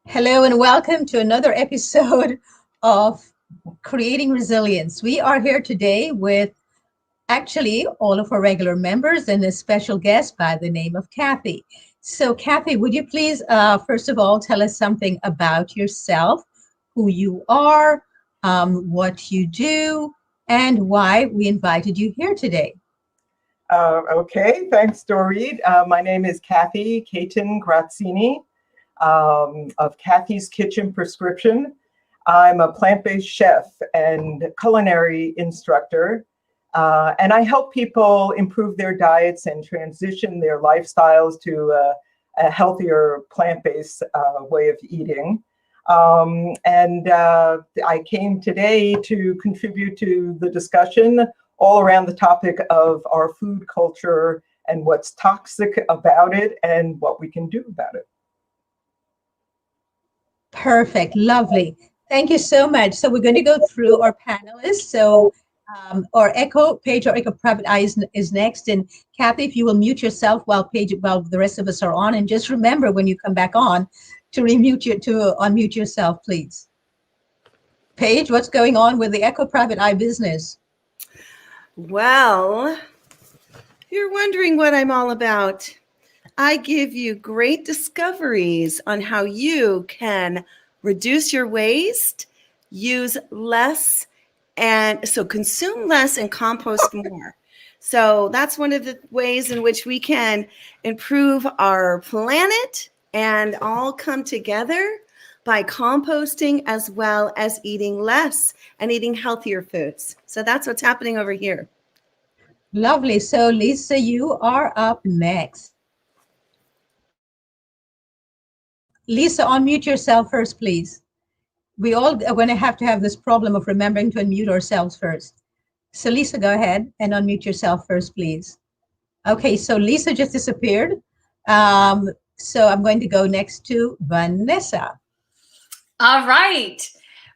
Hello and welcome to another episode of Creating Resilience. We are here today with actually all of our regular members and a special guest by the name of Kathy. So, Kathy, would you please, first of all, tell us something about yourself, who you are, what you do, and why we invited you here today? Okay, thanks, Dorit. My name is Kathy Caton Grazzini of Kathy's Kitchen Prescription. I'm a plant-based chef and culinary instructor, and I help people improve their diets and transition their lifestyles to a healthier plant-based way of eating. I came today to contribute to the discussion all around the topic of our food culture and what's toxic about it and what we can do about it. Perfect. Lovely. Thank you so much. So we're going to go through our panelists. So our Echo page, our Echo Private Eye is next. And Kathy, if you will mute yourself while the rest of us are on. And just remember when you come back on to unmute yourself, please. Paige, what's going on with the Echo Private Eye business? Well, you're wondering what I'm all about. I give you great discoveries on how you can reduce your waste, use less, and so consume less and compost more. So that's one of the ways in which we can improve our planet and all come together by composting as well as eating less and eating healthier foods. So that's what's happening over here. Lovely. So Lisa, you are up next. Lisa, unmute yourself first, please. We all are going to have this problem of remembering to unmute ourselves first. So Lisa, go ahead and unmute yourself first, please. Okay, so Lisa just disappeared. So I'm going to go next to Vanessa. All right.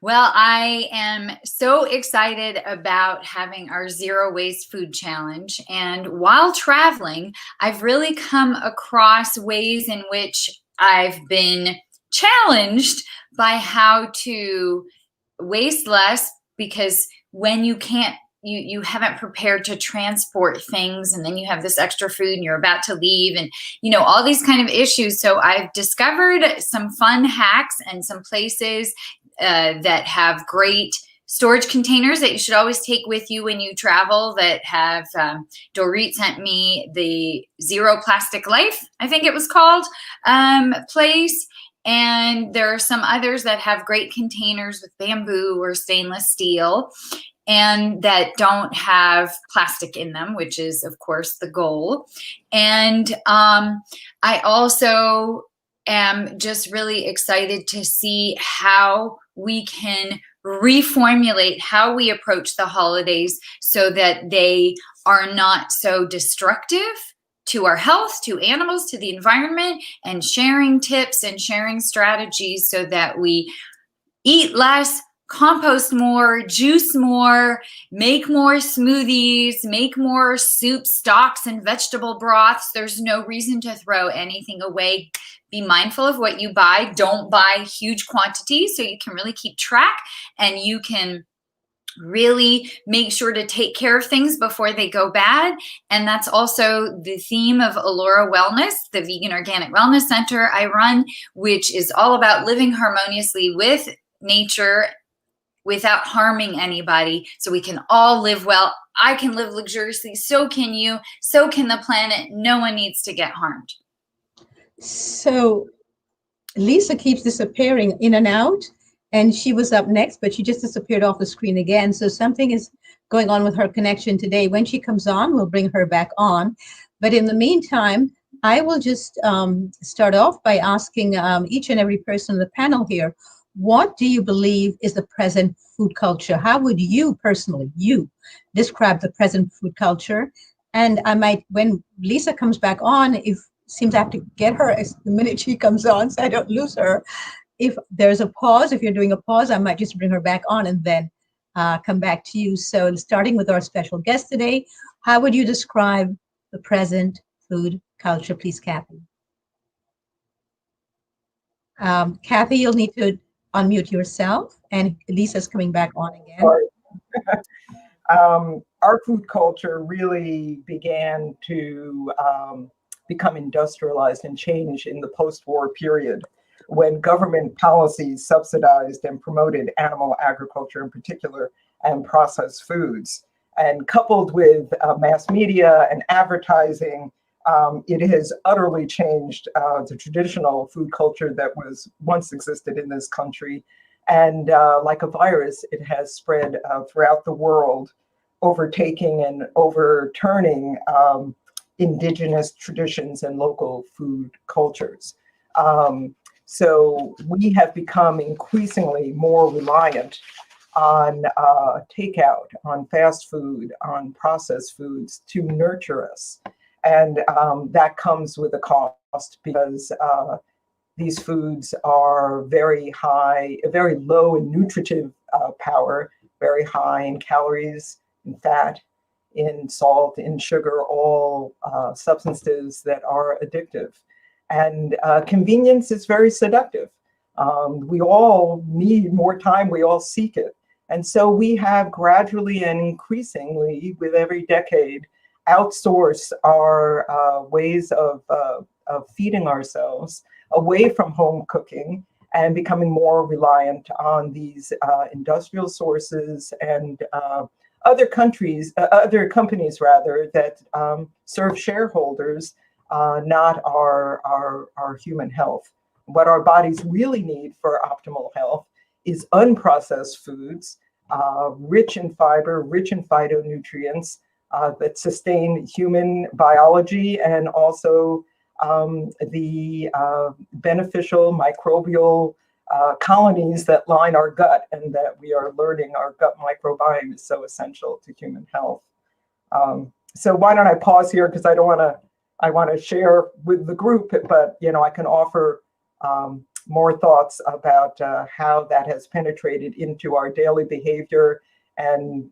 Well, I am so excited about having our Zero Waste Food Challenge. And while traveling, I've really come across ways in which I've been challenged by how to waste less, because when you can't, you haven't prepared to transport things, and then you have this extra food and you're about to leave, and all these kind of issues. So I've discovered some fun hacks and some places that have great storage containers that you should always take with you when you travel, that have Dorit sent me the Zero Plastic Life, I think it was called, place. And there are some others that have great containers with bamboo or stainless steel and that don't have plastic in them, which is, of course, the goal. And I also am just really excited to see how we can reformulate how we approach the holidays so that they are not so destructive to our health, to animals, to the environment, and sharing tips and sharing strategies so that we eat less, compost more, juice more, make more smoothies, make more soups, stocks, and vegetable broths. There's no reason to throw anything away. Be mindful of what you buy. Don't buy huge quantities so you can really keep track, and you can really make sure to take care of things before they go bad. And that's also the theme of Allura Wellness, the vegan organic wellness center I run, which is all about living harmoniously with nature without harming anybody, so we can all live well. I can live luxuriously, so can you, so can the planet. No one needs to get harmed. So Lisa keeps disappearing in and out, and she was up next, but she just disappeared off the screen again. So something is going on with her connection today. When she comes on, we'll bring her back on. But in the meantime, I will just start off by asking each and every person on the panel here, what do you believe is the present food culture? How would you personally, describe the present food culture? And I might, when Lisa comes back on, seems I have to get her the minute she comes on so I don't lose her. If there's a pause, if you're doing a pause, I might just bring her back on and then come back to you. So starting with our special guest today, how would you describe the present food culture, please, Kathy? Kathy, you'll need to unmute yourself, and Lisa's coming back on again. Sorry. Our food culture really began to become industrialized and change in the post-war period when government policies subsidized and promoted animal agriculture in particular and processed foods. And coupled with mass media and advertising, it has utterly changed the traditional food culture that was once existed in this country. And like a virus, it has spread throughout the world, overtaking and overturning indigenous traditions and local food cultures. So we have become increasingly more reliant on takeout, on fast food, on processed foods to nurture us. And that comes with a cost because these foods are very high, very low in nutritive power, very high in calories, in fat, in salt, in sugar, all substances that are addictive. And convenience is very seductive. We all need more time, we all seek it. And so we have gradually and increasingly, with every decade, outsourced our ways of feeding ourselves away from home cooking and becoming more reliant on these industrial sources and other companies rather that serve shareholders, not our human health. What our bodies really need for optimal health is unprocessed foods, rich in fiber, rich in phytonutrients that sustain human biology and also the beneficial microbial colonies that line our gut, and that we are learning our gut microbiome is so essential to human health. So why don't I pause here, because I want to share with the group, but I can offer more thoughts about how that has penetrated into our daily behavior and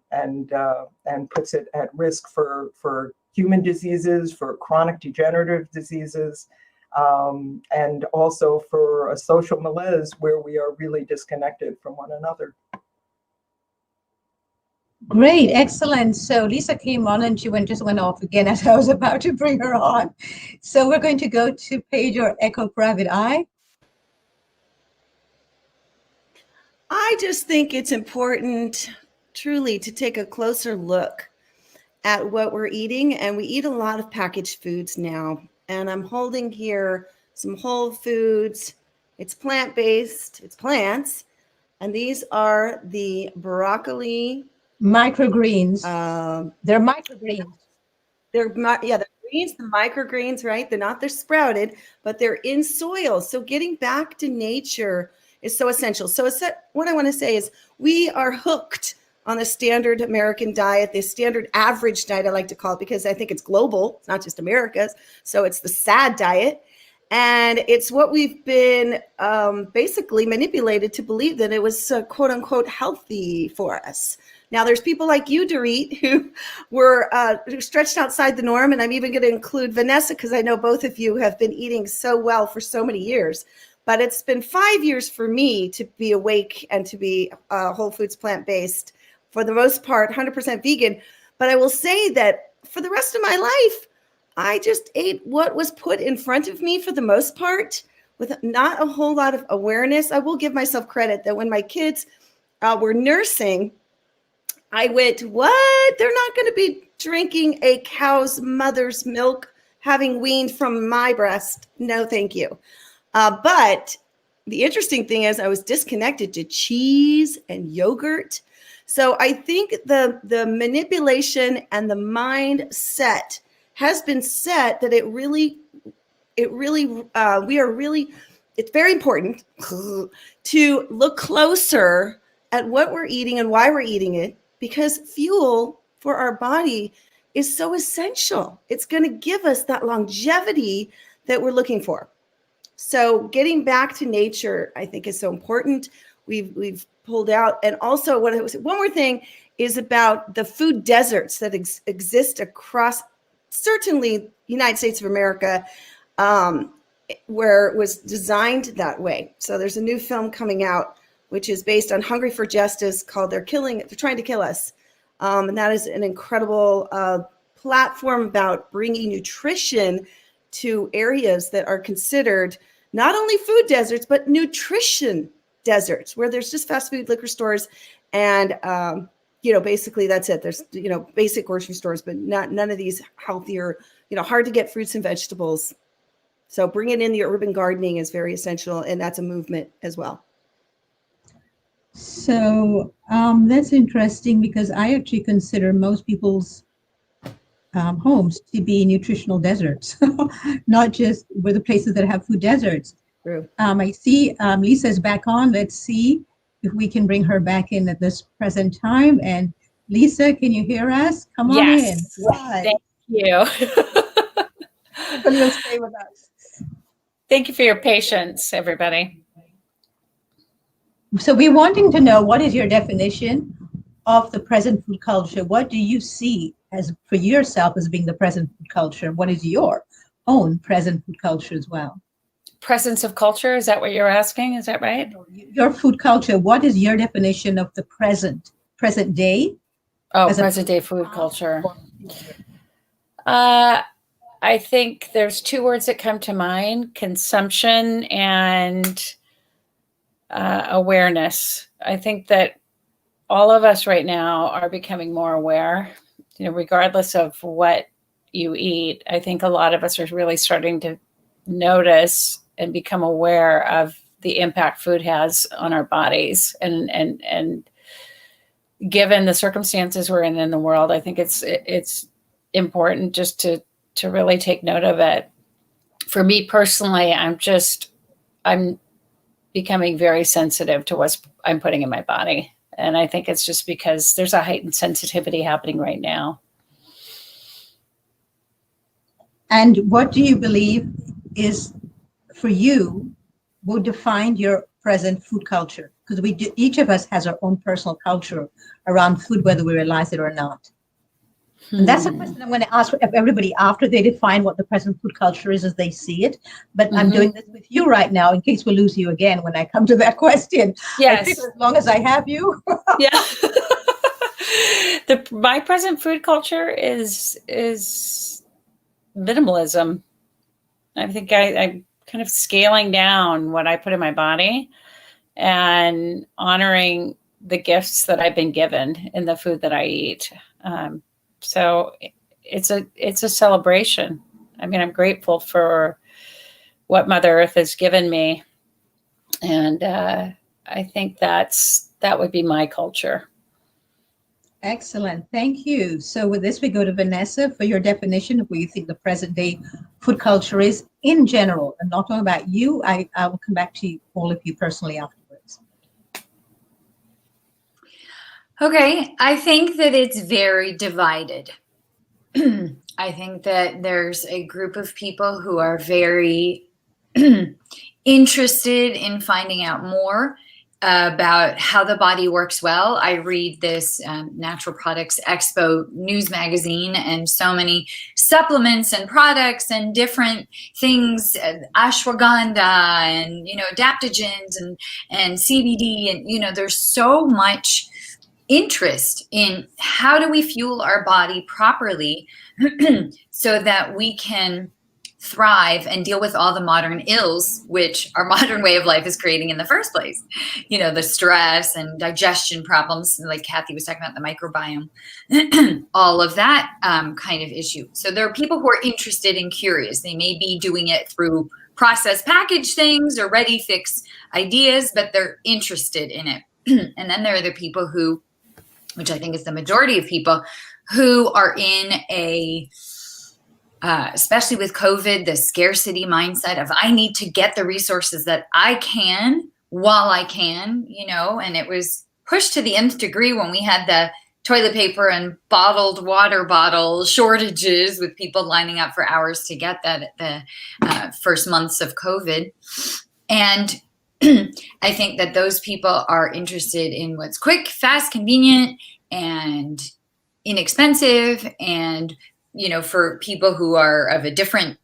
puts it at risk for human diseases, for chronic degenerative diseases, and also for a social malaise where we are really disconnected from one another. Great, excellent. So Lisa came on and she just went off again as I was about to bring her on. So we're going to go to Paige or Echo Private Eye. I just think it's important, truly, to take a closer look at what we're eating. And we eat a lot of packaged foods now. And I'm holding here some whole foods. It's plant-based, it's plants. And these are the broccoli. Microgreens. They're microgreens. They're the greens, the microgreens, right? They're sprouted, but they're in soil. So getting back to nature is so essential. So what I want to say is we are hooked on the standard American diet, the standard average diet, I like to call it, because I think it's global. It's not just America's. So it's the SAD diet. And it's what we've been basically manipulated to believe that it was quote unquote healthy for us. Now there's people like you, Dorit, who were stretched outside the norm. And I'm even going to include Vanessa, because I know both of you have been eating so well for so many years. But it's been 5 years for me to be awake and to be whole foods plant-based, for the most part, 100% vegan. But I will say that for the rest of my life, I just ate what was put in front of me for the most part, with not a whole lot of awareness. I will give myself credit that when my kids were nursing, I went, what? They're not going to be drinking a cow's mother's milk, having weaned from my breast. No, thank you. But the interesting thing is I was disconnected to cheese and yogurt. So I think the manipulation and the mindset has been set that it's very important to look closer at what we're eating and why we're eating it, because fuel for our body is so essential. It's going to give us that longevity that we're looking for. So getting back to nature, I think, is so important. We've pulled out. And also one more thing is about the food deserts that exist across certainly United States of America. where it was designed that way. So there's a new film coming out, which is based on Hungry for Justice, called They're Trying to Kill Us. And that is an incredible platform about bringing nutrition to areas that are considered not only food deserts, but nutrition deserts, where there's just fast food, liquor stores, and basically that's it. There's basic grocery stores, but none of these healthier, hard to get fruits and vegetables. So bringing in the urban gardening is very essential, and that's a movement as well. So that's interesting, because I actually consider most people's homes to be nutritional deserts, not just with the places that have food deserts. True. I see Lisa's back on. Let's see if we can bring her back in at this present time. And Lisa, can you hear us? Come on in. Hi. Thank you. You'll stay with us. Thank you for your patience, everybody. So we're wanting to know, what is your definition of the present food culture? What do you see as for yourself as being the present food culture? What is your own present food culture as well? Presence of culture, is that what you're asking? Is that right? Your food culture, what is your definition of the present day? Oh, present day food culture. I think there's two words that come to mind: consumption and awareness. I think that all of us right now are becoming more aware, regardless of what you eat. I think a lot of us are really starting to notice and become aware of the impact food has on our bodies. And given the circumstances we're in the world, I think it's important just to really take note of it. For me personally, I'm becoming very sensitive to what I'm putting in my body. And I think it's just because there's a heightened sensitivity happening right now. And what do you believe is, for you, will define your present food culture? Because each of us has our own personal culture around food, whether we realize it or not. And that's a question I'm going to ask everybody after they define what the present food culture is as they see it. But I'm doing this with you right now in case we lose you again when I come to that question. Yes. I think as long as I have you. Yeah. My present food culture is minimalism. I think I'm kind of scaling down what I put in my body and honoring the gifts that I've been given in the food that I eat. So it's a celebration. I mean, I'm grateful for what Mother Earth has given me. And I think that would be my culture. Excellent. Thank you. So with this, we go to Vanessa for your definition of what you think the present day food culture is in general. I'm not talking about you. I will come back to all of you personally afterwards. Okay, I think that it's very divided. I think that there's a group of people who are very interested in finding out more about how the body works well. I read this Natural Products Expo news magazine, and so many supplements and products and different things, ashwagandha and adaptogens and CBD, and there's so much interest in how do we fuel our body properly so that we can thrive and deal with all the modern ills which our modern way of life is creating in the first place. The stress and digestion problems, like Kathy was talking about, the microbiome, all of that kind of issue. So there are people who are interested and curious. They may be doing it through processed packaged things or ready fix ideas, but they're interested in it. And then there are the people who, which I think is the majority of people, who are in a especially with COVID, the scarcity mindset of I need to get the resources that I can while I can, and it was pushed to the nth degree when we had the toilet paper and bottled water bottle shortages with people lining up for hours to get that at the first months of COVID. And I think that those people are interested in what's quick, fast, convenient, and inexpensive, and for people who are of a different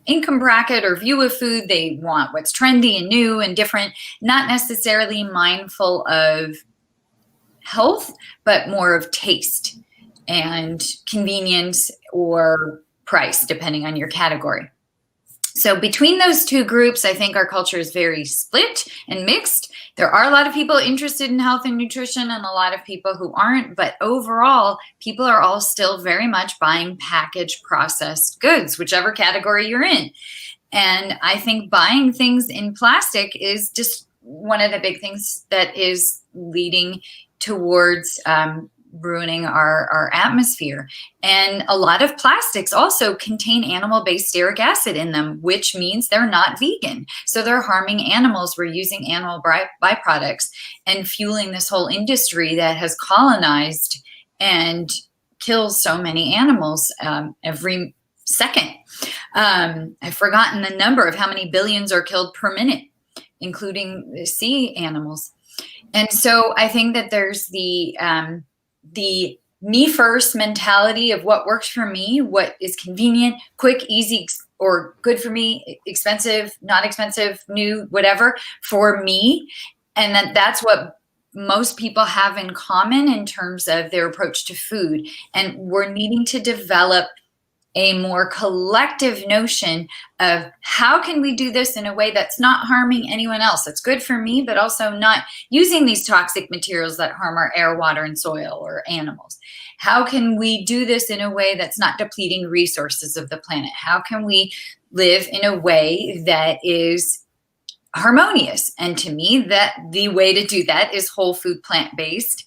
income bracket or view of food. They want what's trendy and new and different, not necessarily mindful of health, but more of taste and convenience or price, depending on your category. So between those two groups, I think our culture is very split and mixed. There are a lot of people interested in health and nutrition and a lot of people who aren't, but overall, people are all still very much buying packaged processed goods, whichever category you're in. And I think buying things in plastic is just one of the big things that is leading towards ruining our atmosphere. And a lot of plastics also contain animal-based stearic acid in them, which means they're not vegan. So they're harming animals. We're using animal byproducts and fueling this whole industry that has colonized and kills so many animals every second. I've forgotten the number of how many billions are killed per minute, including the sea animals. And so I think that there's the me first mentality of what works for me, what is convenient, quick, easy, or good for me, expensive, not expensive, new, whatever for me. And that's what most people have in common in terms of their approach to food. And we're needing to develop a more collective notion of how can we do this in a way that's not harming anyone else, that's good for me, but also not using these toxic materials that harm our air, water, and soil or animals. How can we do this in a way that's not depleting resources of the planet? How can we live in a way that is harmonious? And to me, that the way to do that is whole food, plant-based,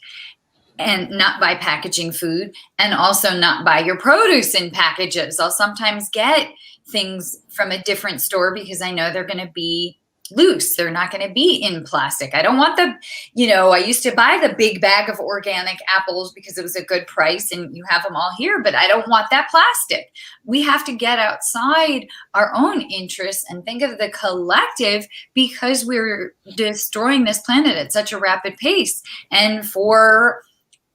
and not buy packaging food, and also not buy your produce in packages. I'll sometimes get things from a different store because I know they're going to be loose. They're not going to be in plastic. I don't want the, I used to buy the big bag of organic apples because it was a good price and you have them all here, but I don't want that plastic. We have to get outside our own interests and think of the collective because we're destroying this planet at such a rapid pace. And for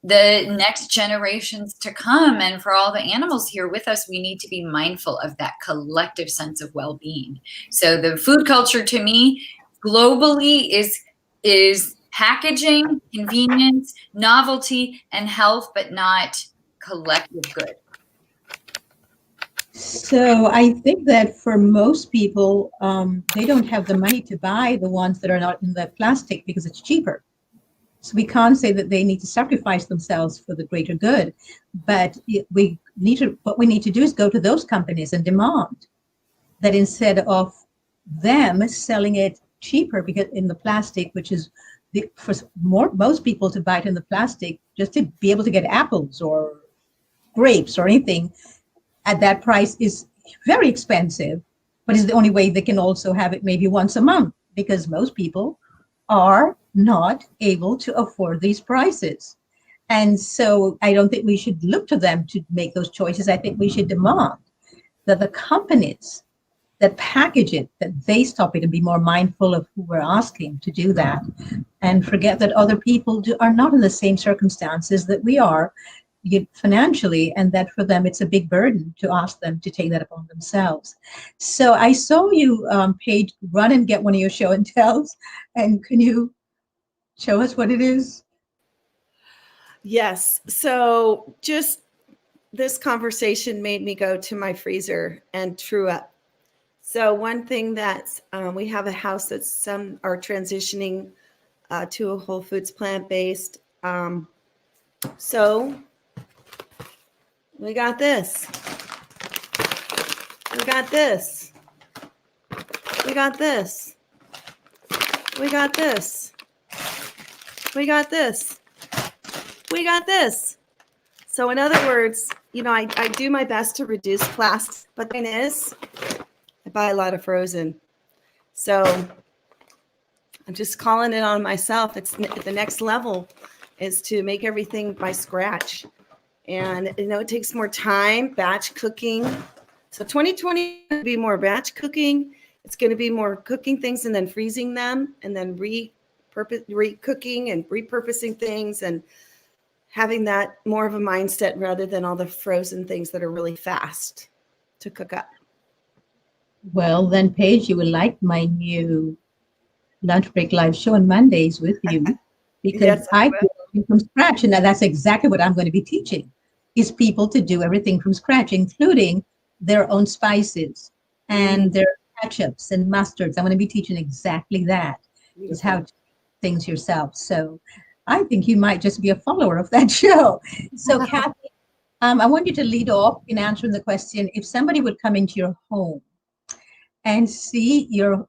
the next generations to come and for all the animals here with us, we need to be mindful of that collective sense of well-being. So the food culture to me globally is packaging, convenience, novelty, and health, but not collective good. So I think that for most people, they don't have the money to buy the ones that are not in the plastic because it's cheaper. So we can't say that they need to sacrifice themselves for the greater good, but what we need to do is go to those companies and demand that instead of them selling it cheaper because in the plastic, which is for most people to buy it in the plastic, just to be able to get apples or grapes or anything at that price is very expensive, but it's the only way they can also have it maybe once a month because most people are not able to afford these prices. And so I don't think we should look to them to make those choices. I think we should demand that the companies that package it, that they stop it and be more mindful of who we're asking to do that and forget that other people are not in the same circumstances that we are financially, and that for them it's a big burden to ask them to take that upon themselves. So I saw you, Paige, run and get one of your show and tells, and can you show us what it is? Yes. So just this conversation made me go to my freezer and true up. So one thing that we have a house that some are transitioning to a Whole Foods plant-based. So we got this. We got this. We got this. We got this. We got this. We got this. So in other words, I do my best to reduce plastic, but the thing is, I buy a lot of frozen. So I'm just calling it on myself. It's the next level is to make everything by scratch. And it takes more time, batch cooking. So 2020 will be more batch cooking. It's going to be more cooking things and then freezing them and then re-cooking and repurposing things and having that more of a mindset rather than all the frozen things that are really fast to cook up. Well, then, Paige, you will like my new lunch break live show on Mondays with you because Yes, I I will. do everything from scratch, and that's exactly what I'm going to be teaching: is people to do everything from scratch, including their own spices and their ketchups and mustards. I'm going to be teaching exactly that, is how Beautiful. to do things yourself. So I think you might just be a follower of that show. So, Kathy, I want you to lead off in answering the question: if somebody would come into your home and see your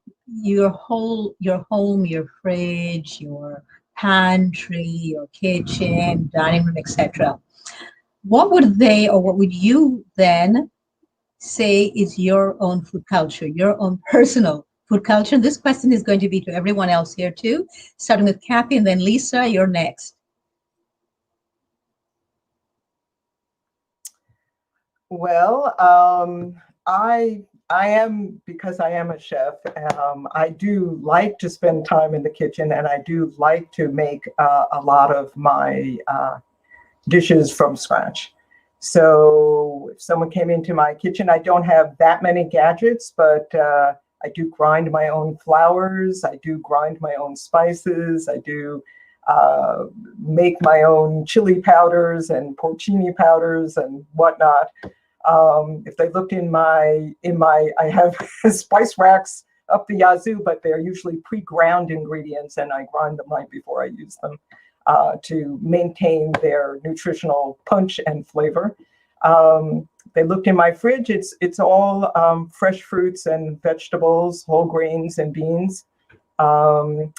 home, your fridge, your pantry, your kitchen, dining room, etc., what would they or what would you then say is your own food culture, your own personal food culture? This question is going to be to everyone else here too, starting with Kathy and then Lisa, you're next. Well, I am, because I am a chef. I do like to spend time in the kitchen, and I do like to make a lot of my dishes from scratch. So if someone came into my kitchen, I don't have that many gadgets, but I do grind my own flours. I do grind my own spices. I do uh, make my own chili powders and porcini powders and whatnot. If they looked in my, I have spice racks up the yazoo, but they're usually pre-ground ingredients, and I grind them right before I use them to maintain their nutritional punch and flavor. They looked in my fridge. It's all fresh fruits and vegetables, whole grains and beans. Um,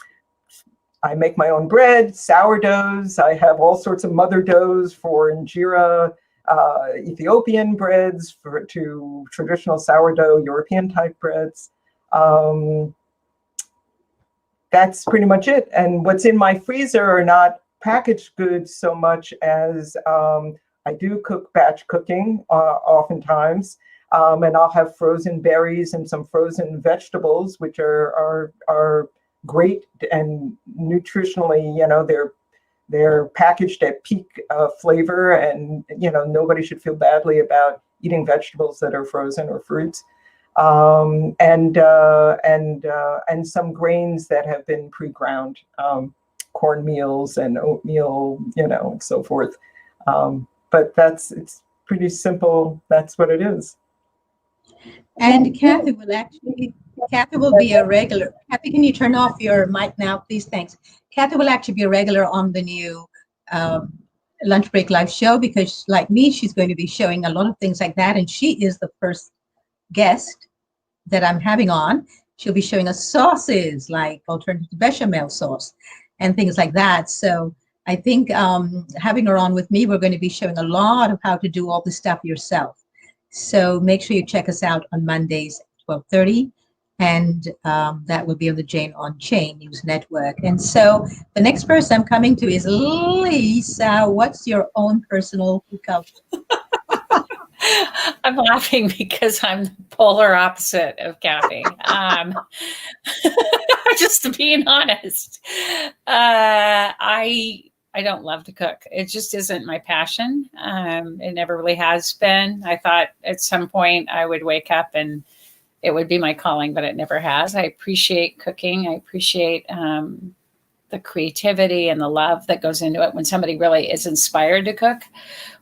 I make my own bread, sourdoughs. I have all sorts of mother doughs for injera, Ethiopian breads to traditional sourdough European type breads. Um, that's pretty much it. And what's in my freezer are not packaged goods so much as I do cook batch cooking oftentimes. And I'll have frozen berries and some frozen vegetables, which are great and nutritionally, they're packaged at peak flavor, and nobody should feel badly about eating vegetables that are frozen or fruits. And some grains that have been pre-ground, corn meals and oatmeal, and so forth. But it's pretty simple. That's what it is. And Kathy will be a regular. Kathy, can you turn off your mic now, please? Thanks. Kathy will actually be a regular on the new um, Lunch Break Live show because, like me, she's going to be showing a lot of things like that. And she is the first guest that I'm having on. She'll be showing us sauces like alternative bechamel sauce and things like that. So I think having her on with me, we're going to be showing a lot of how to do all this stuff yourself. So make sure you check us out on Mondays at 12:30, and that will be on the Jane on Chain News Network. And so the next person I'm coming to is Lisa. What's your own personal food culture? I'm laughing because I'm the polar opposite of Kathy. Just being honest, I don't love to cook. It just isn't my passion. It never really has been. I thought at some point I would wake up and it would be my calling, but it never has. I appreciate cooking. I appreciate the creativity and the love that goes into it when somebody really is inspired to cook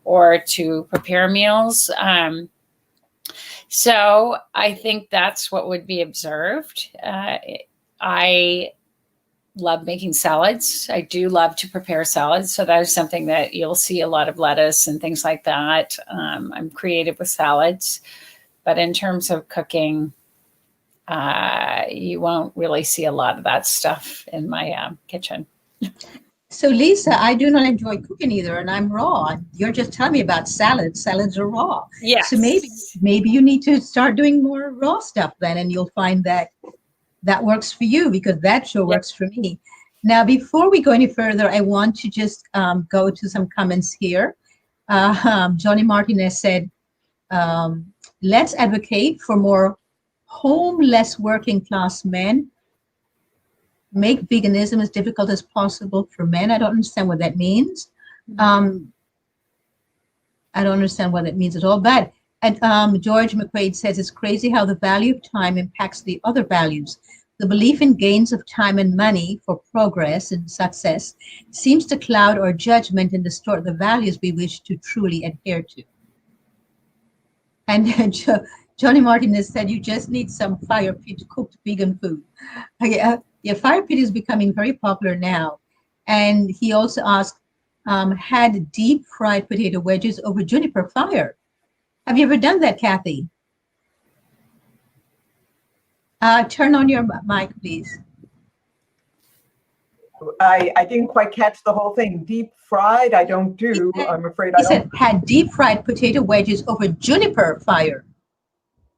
or to prepare meals. So I think that's what would be observed. I love making salads. I do love to prepare salads. So that is something that you'll see a lot of lettuce and things like that. I'm creative with salads. But in terms of cooking, you won't really see a lot of that stuff in my kitchen. So Lisa, I do not enjoy cooking either, and I'm raw. You're just telling me about salads. Salads are raw. Yes. So maybe you need to start doing more raw stuff then, and you'll find that works for you because that sure works for me. Now, before we go any further, I want to just go to some comments here. Johnny Martinez said, let's advocate for more homeless working class men. Make veganism as difficult as possible for men. I don't understand what that means. I don't understand what it means at all. But And George McQuaid says it's crazy how the value of time impacts the other values. The belief in gains of time and money for progress and success seems to cloud our judgment and distort the values we wish to truly adhere to. And Johnny Martinez said, you just need some fire pit cooked vegan food. Yeah, fire pit is becoming very popular now. And he also asked, had deep fried potato wedges over juniper fire. Have you ever done that, Kathy? Turn on your mic, please. I didn't quite catch the whole thing. Deep fried, I don't do. I'm afraid I He don't. said, had deep fried potato wedges over juniper fire.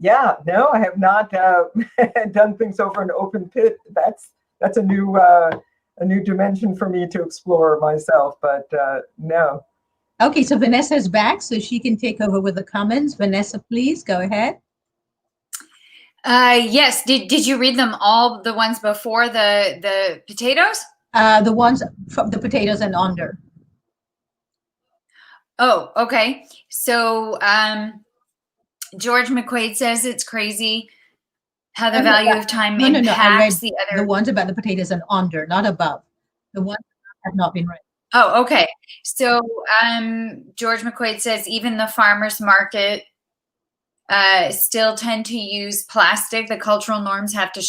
Yeah, no, I have not done things over an open pit. That's a new dimension for me to explore myself, but no. Okay, so Vanessa is back, so she can take over with the comments. Vanessa, please go ahead. Yes. Did you read them all, the ones before the potatoes? The ones from the potatoes and under. Oh, okay. So George McQuaid says it's crazy how the value of time impacts the other. The ones about the potatoes and under, not above. The ones that have not been read. Oh, okay. So George McQuaid says even the farmers market still tend to use plastic. The cultural norms have to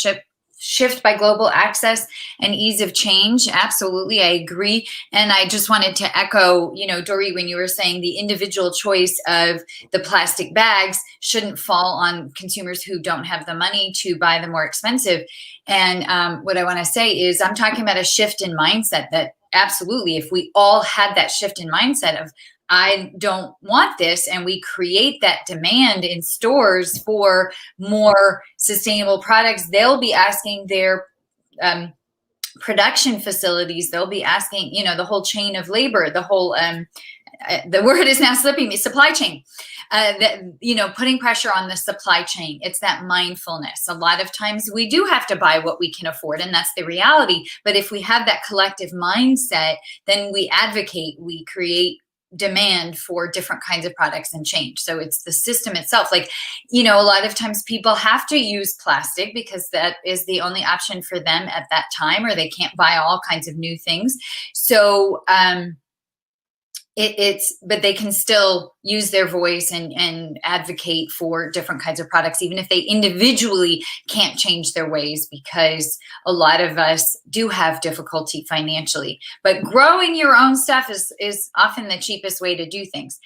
shift by global access and ease of change. Absolutely, I agree. And I just wanted to echo, Dory, when you were saying the individual choice of the plastic bags shouldn't fall on consumers who don't have the money to buy the more expensive. And what I want to say is I'm talking about a shift in mindset that absolutely, if we all had that shift in mindset of I don't want this, and we create that demand in stores for more sustainable products, they'll be asking their production facilities, they'll be asking, the whole chain of labor, the whole, the word is now slipping me, supply chain, putting pressure on the supply chain. It's that mindfulness. A lot of times we do have to buy what we can afford, and that's the reality. But if we have that collective mindset, then we advocate, we create demand for different kinds of products and change. So it's the system itself. Like, a lot of times people have to use plastic because that is the only option for them at that time, or they can't buy all kinds of new things. So, but they can still use their voice and advocate for different kinds of products, even if they individually can't change their ways, because a lot of us do have difficulty financially. But growing your own stuff is often the cheapest way to do things.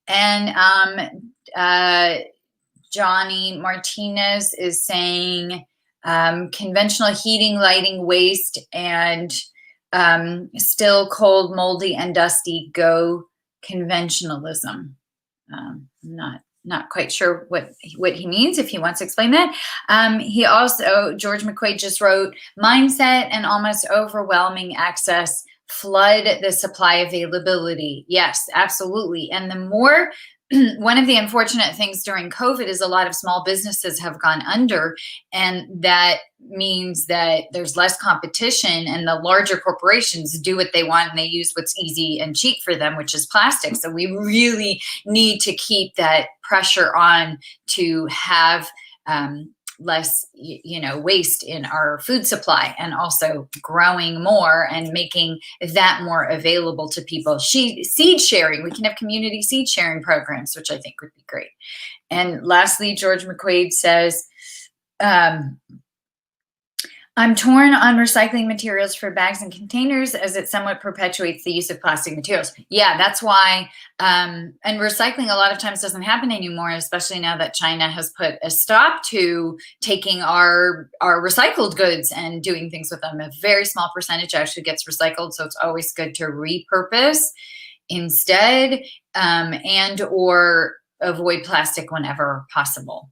And Johnny Martinez is saying conventional heating, lighting, waste, and still cold, moldy, and dusty, go conventionalism. Not quite sure what he means, if he wants to explain that. He also, George McQuaid just wrote, mindset and almost overwhelming access flood the supply availability. Yes, absolutely. And the more, one of the unfortunate things during COVID is a lot of small businesses have gone under, and that means that there's less competition, and the larger corporations do what they want and they use what's easy and cheap for them, which is plastic. So we really need to keep that pressure on to have less, waste in our food supply, and also growing more and making that more available to people. Seed sharing, we can have community seed sharing programs, which I think would be great. And lastly, George McQuaid says, I'm torn on recycling materials for bags and containers, as it somewhat perpetuates the use of plastic materials. Yeah, that's why, and recycling a lot of times doesn't happen anymore, especially now that China has put a stop to taking our recycled goods and doing things with them. A very small percentage actually gets recycled, so it's always good to repurpose instead, and or avoid plastic whenever possible.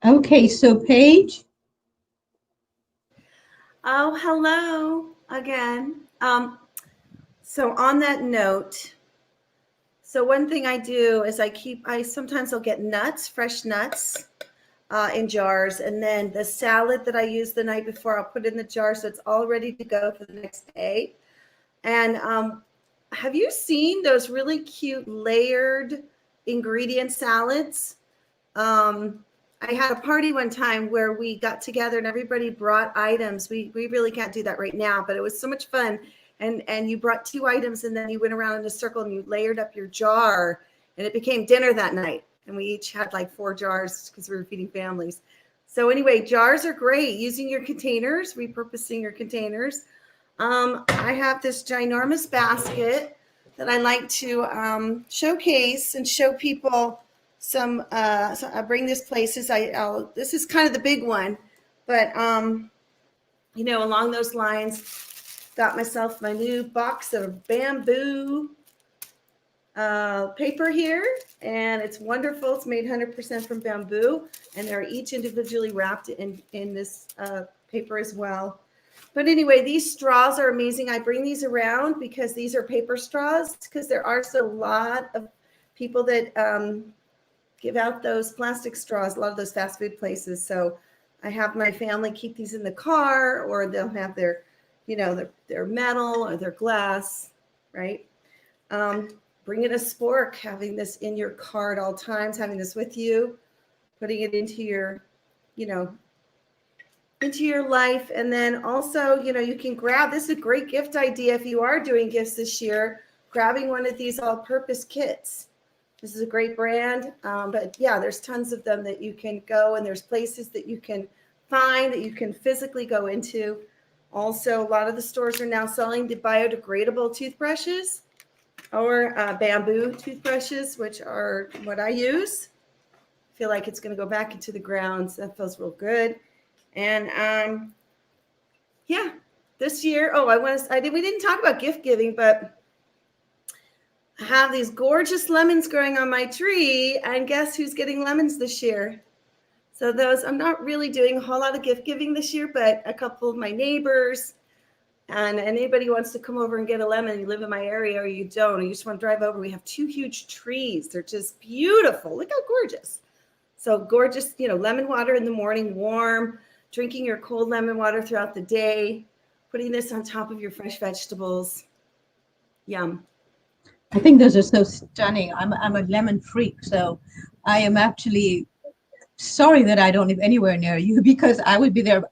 Okay, so Paige. Oh, hello again. So on that note, so one thing I do is sometimes I'll get nuts, fresh nuts in jars. And then the salad that I used the night before, I'll put in the jar so it's all ready to go for the next day. And have you seen those really cute layered ingredient salads. I had a party one time where we got together and everybody brought items. We really can't do that right now, but it was so much fun. And you brought 2 items and then you went around in a circle and you layered up your jar, and it became dinner that night. And we each had like 4 jars because we were feeding families. So anyway, jars are great. Using your containers, repurposing your containers. I have this ginormous basket that I like to showcase and show people some. So I bring this places. This is kind of the big one, but you know, along those lines, got myself my new box of bamboo paper here, and it's wonderful. It's made 100% from bamboo, and they're each individually wrapped in this paper as well. But anyway, these straws are amazing. I bring these around because these are paper straws, because there are still a lot of people that give out those plastic straws, a lot of those fast food places. So I have my family keep these in the car, or they'll have their, you know, their metal or their glass, right? Bringing a spork, having this in your car at all times, having this with you, putting it into your, you know, into your life. And then also, you know, you can grab, this is a great gift idea if you are doing gifts this year, grabbing one of these all-purpose kits. This is a great brand, but yeah, there's tons of them that you can go, and there's places that you can find that you can physically go into. Also, a lot of the stores are now selling the biodegradable toothbrushes, or bamboo toothbrushes, which are what I use. I feel like it's going to go back into the ground, so that feels real good. And yeah, this year, we didn't talk about gift giving, but I have these gorgeous lemons growing on my tree, and guess who's getting lemons this year? So those, I'm not really doing a whole lot of gift giving this year, but a couple of my neighbors, and anybody wants to come over and get a lemon, you live in my area or you don't, or you just want to drive over, we have 2 huge trees. They're just beautiful. Look how gorgeous. So gorgeous, you know, lemon water in the morning, warm, drinking your cold lemon water throughout the day, putting this on top of your fresh vegetables. Yum. I think those are so stunning. I'm a lemon freak, so I am actually sorry that I don't live anywhere near you, because I would be there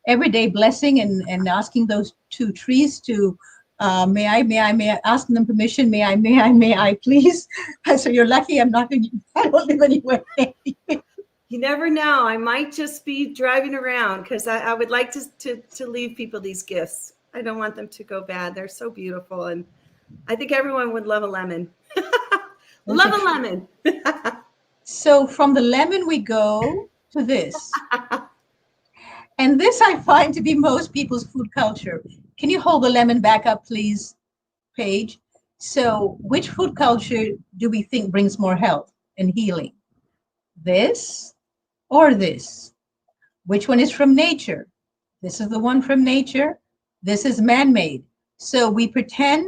every day blessing and asking those 2 trees to may I asking them permission, may I please. So you're lucky I don't live anywhere near you. You never know. I might just be driving around, because I would like to leave people these gifts. I don't want them to go bad. They're so beautiful, and I think everyone would love a lemon. Love a lemon. So from the lemon we go to this. And this I find to be most people's food culture. Can you hold the lemon back up, please, Paige? So which food culture do we think brings more health and healing? This or this? Which one is from nature? This is the one from nature. This is man-made. So we pretend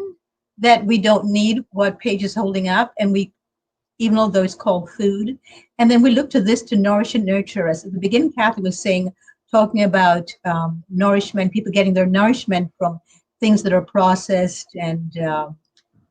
that we don't need what Paige is holding up, and we, even though it's called food, and then we look to this to nourish and nurture us. At the beginning, Kathy was talking about nourishment, people getting their nourishment from things that are processed and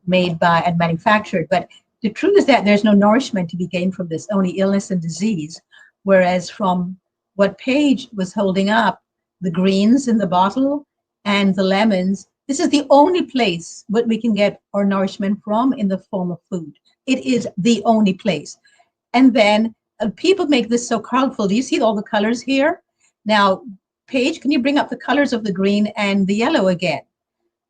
made by and manufactured. But the truth is that there's no nourishment to be gained from this, only illness and disease. Whereas from what Paige was holding up, the greens in the bottle and the lemons, this is the only place what we can get our nourishment from in the form of food. It is the only place. And then people make this so colorful. Do you see all the colors here? Now, Paige, can you bring up the colors of the green and the yellow again?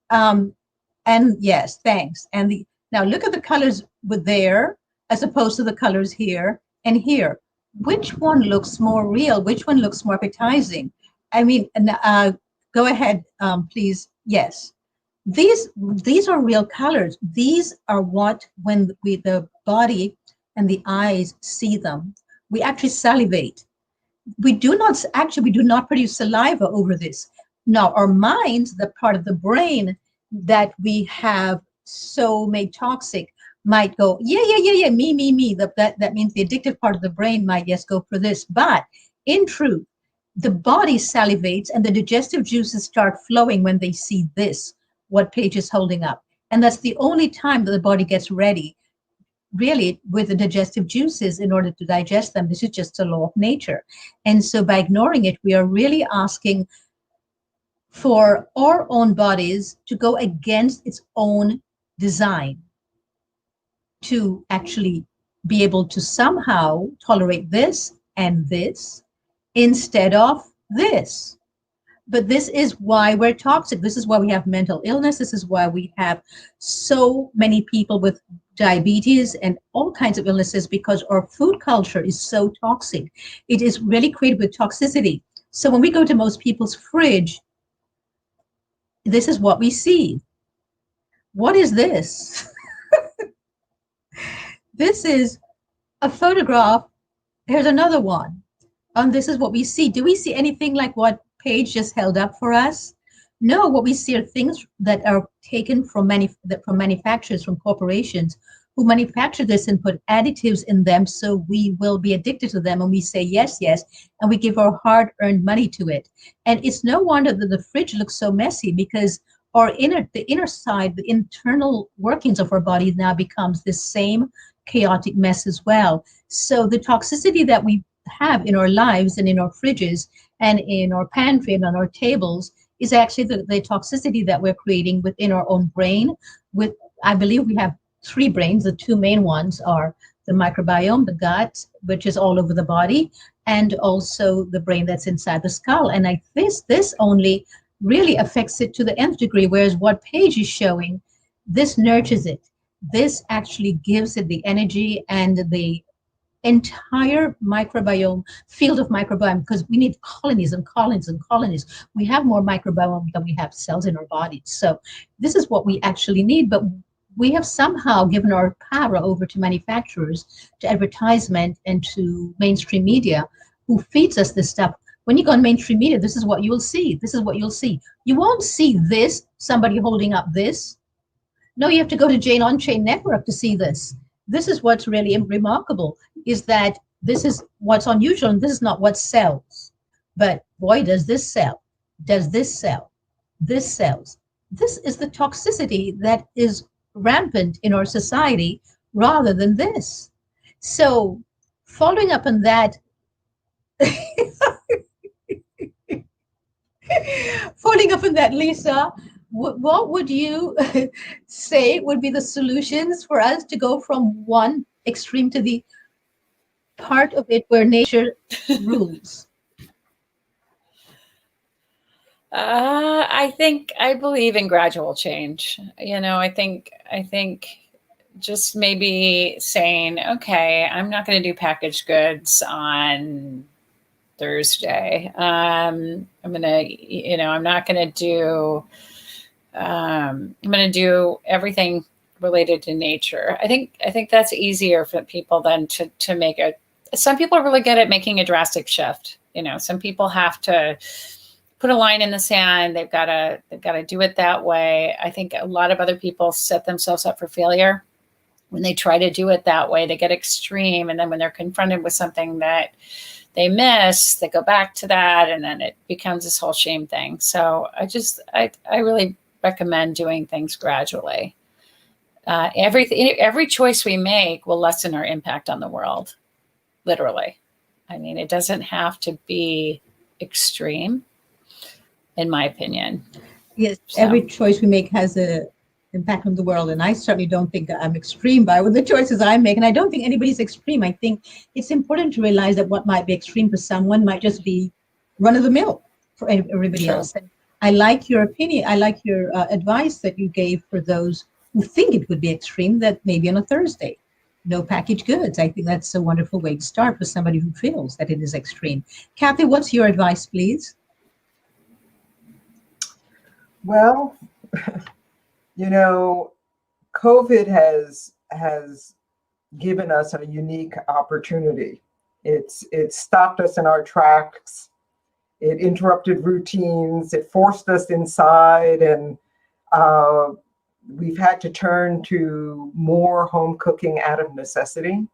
And yes, thanks. And now look at the colors with there as opposed to the colors here and here. Which one looks more real? Which one looks more appetizing? I mean, go ahead, please. Yes. These are real colors. These are what, when the body and the eyes see them, we actually salivate. We do not produce saliva over this. Now, our minds, the part of the brain that we have so made toxic, might go, yeah, me. That means the addictive part of the brain might, yes, go for this. But in truth, the body salivates and the digestive juices start flowing when they see this, what Paige is holding up. And that's the only time that the body gets ready. really with the digestive juices in order to digest them. This is just a law of nature. And so by ignoring it, we are really asking for our own bodies to go against its own design, to actually be able to somehow tolerate this and this instead of this. But this is why we're toxic. This is why we have mental illness. This is why we have so many people with diabetes and all kinds of illnesses, because our food culture is so toxic. It is really created with toxicity. So when we go to most people's fridge, this is what we see. What is this? This is a photograph. Here's another one. And this is what we see. Do we see anything like what Paige just held up for us? No, what we see are things that are taken from manufacturers, from corporations who manufacture this and put additives in them, so we will be addicted to them, and we say yes, yes, and we give our hard-earned money to it. And it's no wonder that the fridge looks so messy, because the inner side, the internal workings of our body now becomes this same chaotic mess as well. So the toxicity that we have in our lives and in our fridges and in our pantry and on our tables is actually the toxicity that we're creating within our own brain. I believe we have three brains. The two main ones are the microbiome, the gut, which is all over the body, and also the brain that's inside the skull. And this only really affects it to the nth degree, whereas what Paige is showing, this nurtures it. This actually gives it the energy and the entire microbiome, field of microbiome, because we need colonies and colonies and colonies. We have more microbiome than we have cells in our bodies. So this is what we actually need, but we have somehow given our power over to manufacturers, to advertisement, and to mainstream media, who feeds us this stuff. When you go on mainstream media, this is what you'll see. This is what you'll see. You won't see this, somebody holding up this. No, you have to go to Jane On-Chain Network to see this. This is what's really remarkable, is that this is what's unusual, and this is not what sells. But boy, does this sell. Does this sell? This sells. This is the toxicity that is rampant in our society rather than this. So following up on that, Lisa, what would you say would be the solutions for us to go from one extreme to the part of it where nature rules? I believe in gradual change. I think just maybe saying, okay, I'm not going to do packaged goods on Thursday. I'm going to, I'm not going to do, I'm going to do everything related to nature. I think that's easier for people than to make some people are really good at making a drastic shift. Some people have to put a line in the sand. They've got to do it that way. I think a lot of other people set themselves up for failure when they try to do it that way. They get extreme, and then when they're confronted with something that they miss, they go back to that, and then it becomes this whole shame thing. So I really recommend doing things gradually. Every choice we make will lessen our impact on the world, literally. I mean, it doesn't have to be extreme, in my opinion. Yes, so every choice we make has an impact on the world, and I certainly don't think I'm extreme by the choices I make, and I don't think anybody's extreme. I think it's important to realize that what might be extreme for someone might just be run-of-the-mill for everybody else. And I like your opinion. I like your advice that you gave for those who think it would be extreme, that maybe on a Thursday, no packaged goods. I think that's a wonderful way to start for somebody who feels that it is extreme. Kathy, what's your advice, please? Well, COVID has given us a unique opportunity. It's stopped us in our tracks. It interrupted routines. It forced us inside, and we've had to turn to more home cooking out of necessity.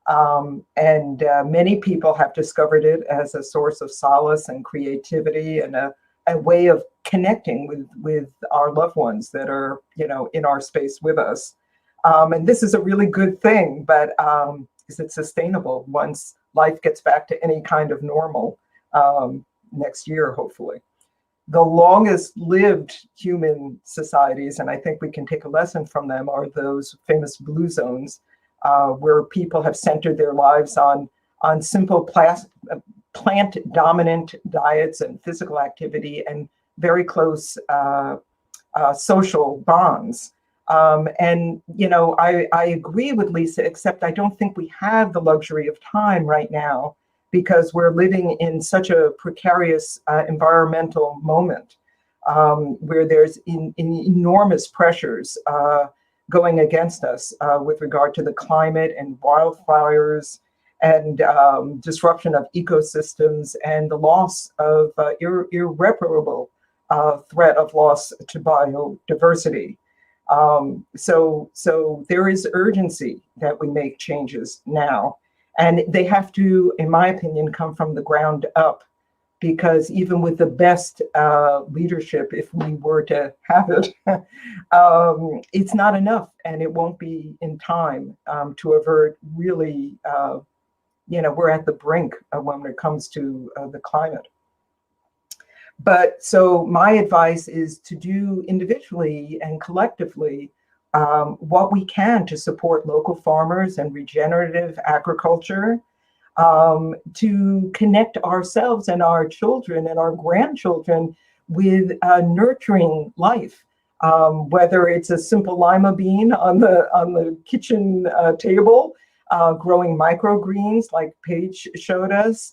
And many people have discovered it as a source of solace and creativity, and a way of connecting with our loved ones that are, in our space with us. And this is a really good thing, but is it sustainable once life gets back to any kind of normal next year, hopefully? The longest lived human societies, and I think we can take a lesson from them, are those famous blue zones where people have centered their lives on simple plant-dominant diets and physical activity and very close social bonds. And, you know, I agree with Lisa, except I don't think we have the luxury of time right now because we're living in such a precarious environmental moment where there's enormous pressures going against us with regard to the climate and wildfires and disruption of ecosystems and the loss of irreparable threat of loss to biodiversity. So there is urgency that we make changes now. And they have to, in my opinion, come from the ground up, because even with the best leadership, if we were to have it, it's not enough, and it won't be in time to avert really, you know, we're at the brink when it comes to the climate. But so my advice is to do individually and collectively what we can to support local farmers and regenerative agriculture, to connect ourselves and our children and our grandchildren with nurturing life, whether it's a simple lima bean on the kitchen table, growing microgreens like Paige showed us,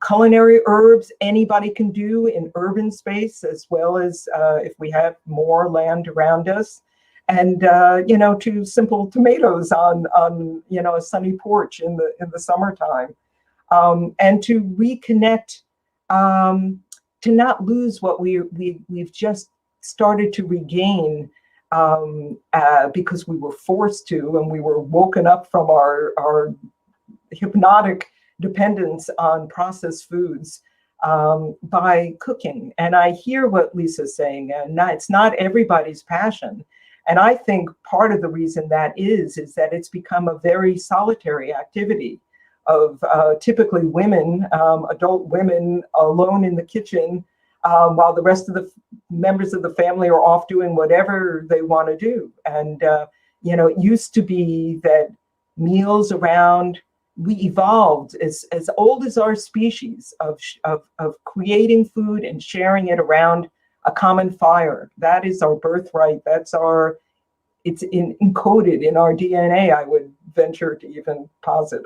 culinary herbs anybody can do in urban space, as well as if we have more land around us, and you know, to simple tomatoes on you know, a sunny porch in the summertime, and to reconnect, to not lose what we've just started to regain because we were forced to, and we were woken up from our hypnotic dependence on processed foods by cooking. And I hear what Lisa's saying, and it's not everybody's passion. And I think part of the reason that is that it's become a very solitary activity of typically women, adult women alone in the kitchen, while the rest of the members of the family are off doing whatever they want to do. And, you know, it used to be that meals around, we evolved as old as our species of creating food and sharing it around a common fire. That is our birthright. It's encoded in our DNA, I would venture to even posit.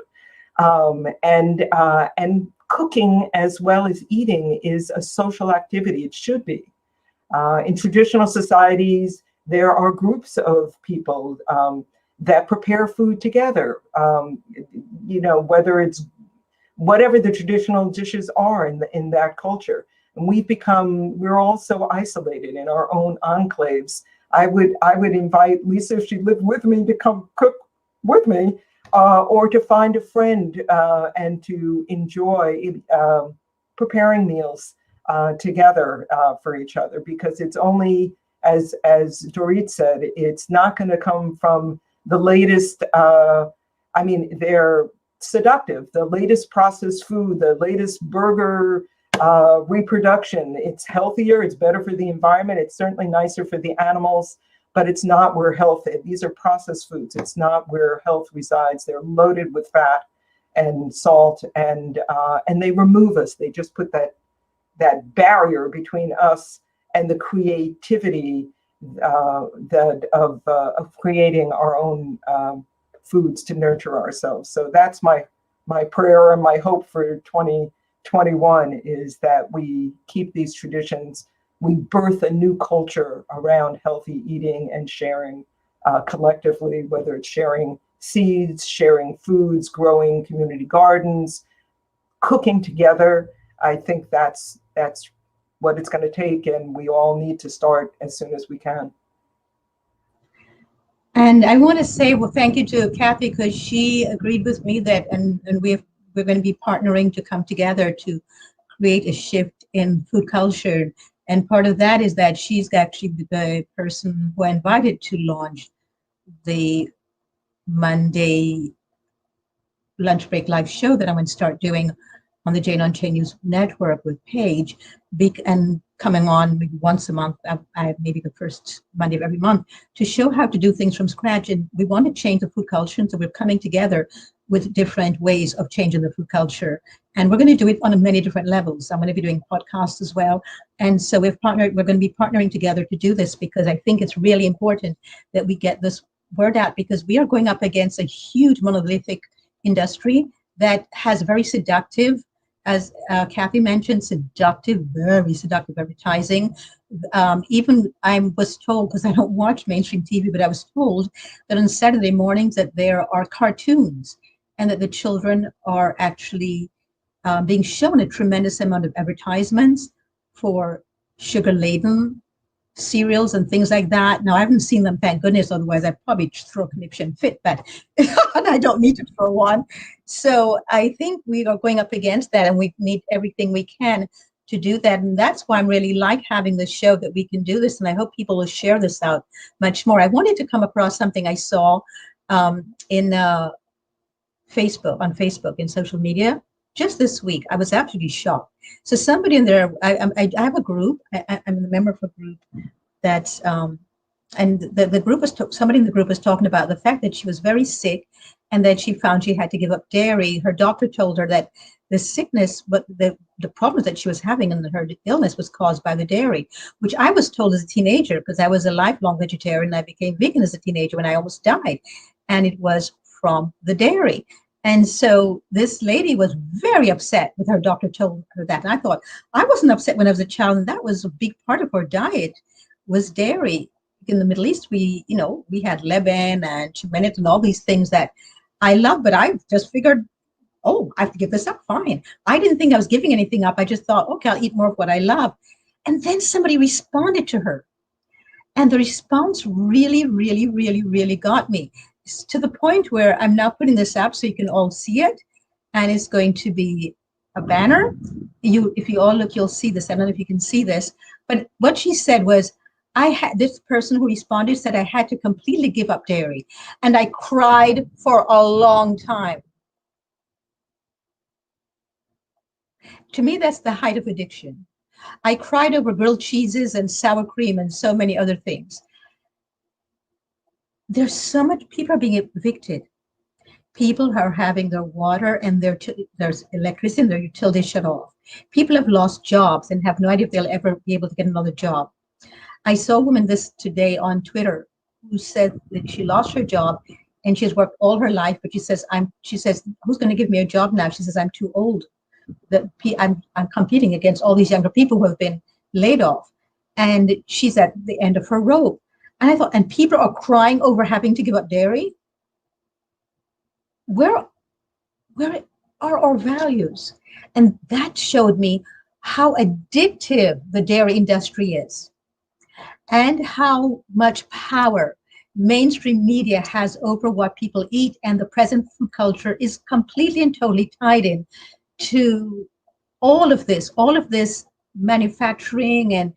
And cooking as well as eating is a social activity. It should be. In traditional societies, there are groups of people that prepare food together, you know, whether it's whatever the traditional dishes are in that culture. And we're all so isolated in our own enclaves. I would invite Lisa, if she lived with me, to come cook with me, or to find a friend and to enjoy preparing meals together for each other, because it's only, as Dorit said, it's not going to come from the latest, I mean, they're seductive, the latest processed food, the latest burger reproduction. It's healthier, it's better for the environment, it's certainly nicer for the animals, but it's not where health is. These are processed foods. It's not where health resides. They're loaded with fat and salt, and they remove us. They just put that barrier between us and the creativity of creating our own foods to nurture ourselves. So that's my prayer and my hope for 2021 is that we keep these traditions. We birth a new culture around healthy eating and sharing collectively, whether it's sharing seeds, sharing foods, growing community gardens, cooking together. I think that's what it's going to take, and we all need to start as soon as we can. And I want to say, well, thank you to Kathy, because she agreed with me that, and we're going to be partnering to come together to create a shift in food culture. And part of that is that she's actually the person who I invited to launch the Monday lunch break live show that I'm going to start doing on the Jane on Chain News Network with Paige, and coming on maybe once a month, maybe the first Monday of every month, to show how to do things from scratch. And we want to change the food culture, and so we're coming together with different ways of changing the food culture. And we're going to do it on many different levels. I'm going to be doing podcasts as well. And so we're going to be partnering together to do this, because I think it's really important that we get this word out, because we are going up against a huge monolithic industry that has very seductive, as Kathy mentioned, very seductive advertising. Even I was told, because I don't watch mainstream TV, but I was told that on Saturday mornings that there are cartoons, and that the children are actually being shown a tremendous amount of advertisements for sugar-laden cereals and things like that. Now, I haven't seen them, thank goodness, otherwise I'd probably throw a conniption fit, but and I don't need to throw one. So I think we are going up against that, and we need everything we can to do that. And that's why I'm really like having this show, that we can do this, and I hope people will share this out much more. I wanted to come across something I saw in Facebook, on Facebook, in social media, just this week. I was absolutely shocked. So somebody in there, I have a group. I'm a member of a group that's, and the group was, somebody in the group was talking about the fact that she was very sick, and that she found she had to give up dairy. Her doctor told her that the sickness, but the problems that she was having and her illness was caused by the dairy, which I was told as a teenager, because I was a lifelong vegetarian. And I became vegan as a teenager when I almost died, and it was from the dairy. And so this lady was very upset with her doctor told her that. And I thought, I wasn't upset when I was a child, and that was a big part of her diet was dairy. In the Middle East, we had Lebanon and Shemenet and all these things that I love, but I just figured, oh, I have to give this up, fine. I didn't think I was giving anything up. I just thought, okay, I'll eat more of what I love. And then somebody responded to her. And the response really, really, really, really got me, to the point where I'm now putting this up so you can all see it. And it's going to be a banner. If you all look, you'll see this. I don't know if you can see this. But what she said was, this person who responded said I had to completely give up dairy. And I cried for a long time. To me, that's the height of addiction. I cried over grilled cheeses and sour cream and so many other things. There's so much, people are being evicted. People are having their water and there's electricity and their utilities shut off. People have lost jobs and have no idea if they'll ever be able to get another job. I saw a woman today on Twitter who said that she lost her job and she has worked all her life, but she says, who's going to give me a job now? She says, I'm too old. I'm competing against all these younger people who have been laid off. And she's at the end of her rope. And I thought, and people are crying over having to give up dairy? Where are our values? And that showed me how addictive the dairy industry is, and how much power mainstream media has over what people eat. And the present food culture is completely and totally tied in to all of this manufacturing and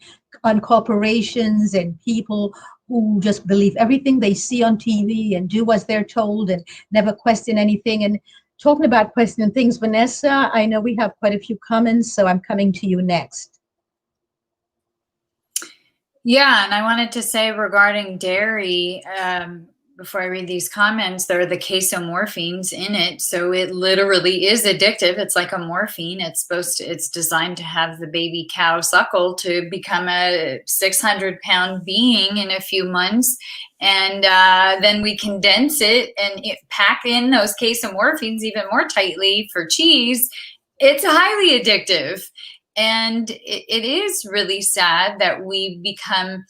corporations and people who just believe everything they see on TV and do as they're told and never question anything. And talking about questioning things, Vanessa, I know we have quite a few comments, so I'm coming to you next. Yeah, and I wanted to say regarding dairy, before I read these comments, there are the casomorphines in it. So it literally is addictive. It's like a morphine. It's designed to have the baby cow suckle to become a 600-pound being in a few months. And then we condense it and pack in those casomorphines even more tightly for cheese. It's highly addictive. And it is really sad that we become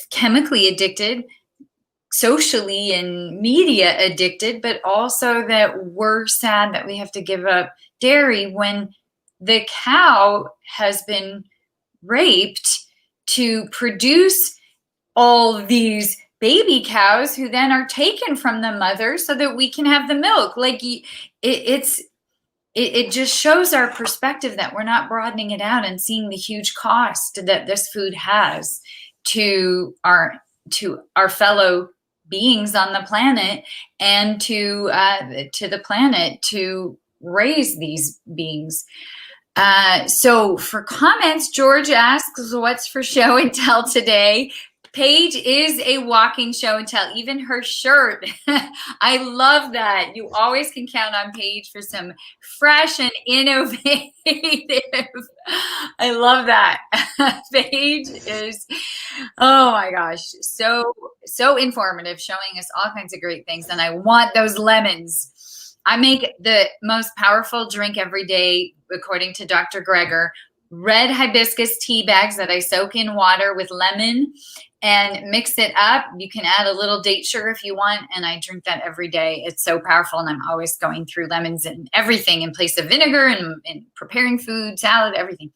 chemically addicted, socially and media addicted, but also that we're sad that we have to give up dairy when the cow has been raped to produce all these baby cows who then are taken from the mother so that we can have the milk. Like it just shows our perspective that we're not broadening it out and seeing the huge cost that this food has to our fellow beings on the planet and to the planet to raise these beings. So for comments, George asks, what's for show and tell today? Paige is a walking show and tell, even her shirt. I love that. You always can count on Paige for some fresh and innovative. I love that. Paige is, oh my gosh, so informative, showing us all kinds of great things. And I want those lemons. I make the most powerful drink every day, according to Dr. Greger. Red hibiscus tea bags that I soak in water with lemon and mix it up. You can add a little date sugar if you want, and I drink that every day. It's so powerful, and I'm always going through lemons and everything in place of vinegar and preparing food, salad, everything.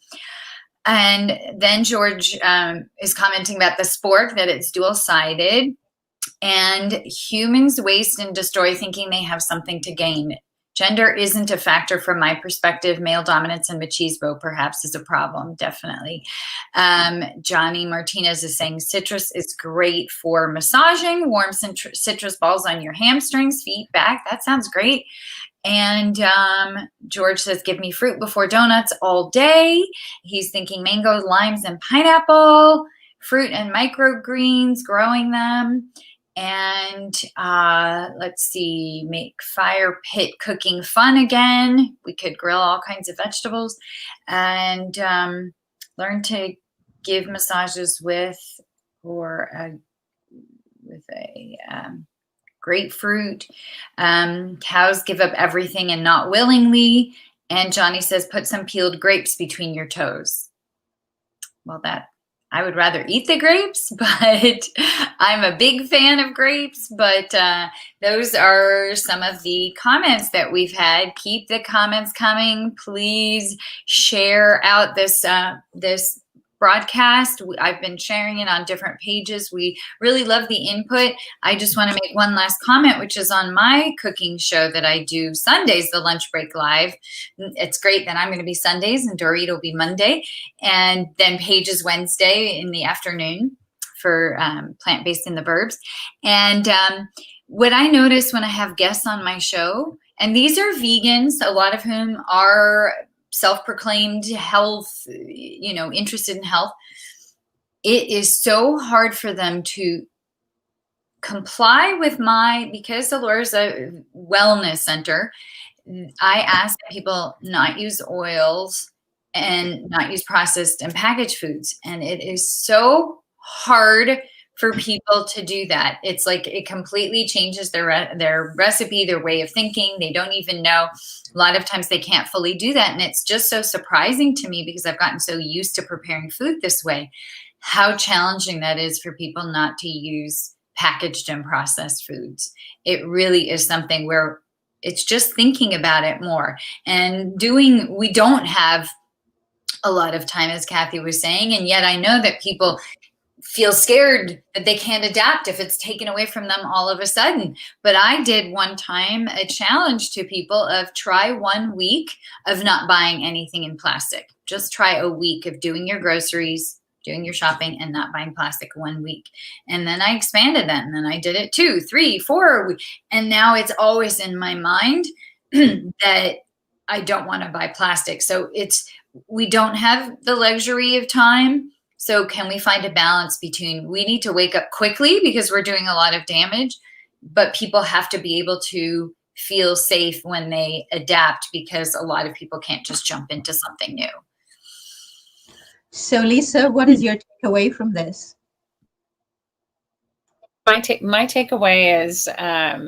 And then George is commenting about the spork, that it's dual-sided, and humans waste and destroy thinking they have something to gain. Gender isn't a factor from my perspective. Male dominance and machismo perhaps is a problem, definitely. Johnny Martinez is saying citrus is great for massaging, warm citrus balls on your hamstrings, feet, back. That sounds great. And George says, give me fruit before donuts all day. He's thinking mangoes, limes, and pineapple, fruit and microgreens, growing them. And let's see, make fire pit cooking fun again. We could grill all kinds of vegetables, and learn to give massages with a grapefruit. Cows give up everything and not willingly. And Johnny says, put some peeled grapes between your toes. Well, I would rather eat the grapes, but I'm a big fan of grapes. But those are some of the comments that we've had. Keep the comments coming. Please share out this broadcast. I've been sharing it on different pages. We really love the input. I just want to make one last comment, which is on my cooking show that I do Sundays, the Lunch Break Live. It's great that I'm going to be Sundays and Dorit will be Monday. And then Paige is Wednesday in the afternoon for Plant-Based in the Burbs. And what I notice when I have guests on my show, and these are vegans, a lot of whom are self-proclaimed health, interested in health, it is so hard for them to comply with because the Laura's a wellness center. I ask that people not use oils and not use processed and packaged foods. And it is so hard for people to do that. It's like it completely changes their recipe, their way of thinking. They don't even know. A lot of times they can't fully do that. And it's just so surprising to me, because I've gotten so used to preparing food this way, how challenging that is for people not to use packaged and processed foods. It really is something where it's just thinking about it more and we don't have a lot of time, as Kathy was saying. And yet I know that people feel scared that they can't adapt if it's taken away from them all of a sudden. But I did one time a challenge to people of try 1 week of not buying anything in plastic. Just try a week of doing your groceries, doing your shopping, and not buying plastic 1 week. And then I expanded that, and then I did it 2, 3, 4 weeks. And now it's always in my mind that I don't want to buy plastic. So we don't have the luxury of time. So can we find a balance between, we need to wake up quickly because we're doing a lot of damage, but people have to be able to feel safe when they adapt, because a lot of people can't just jump into something new. So Lisa, what is your takeaway from this? My takeaway is that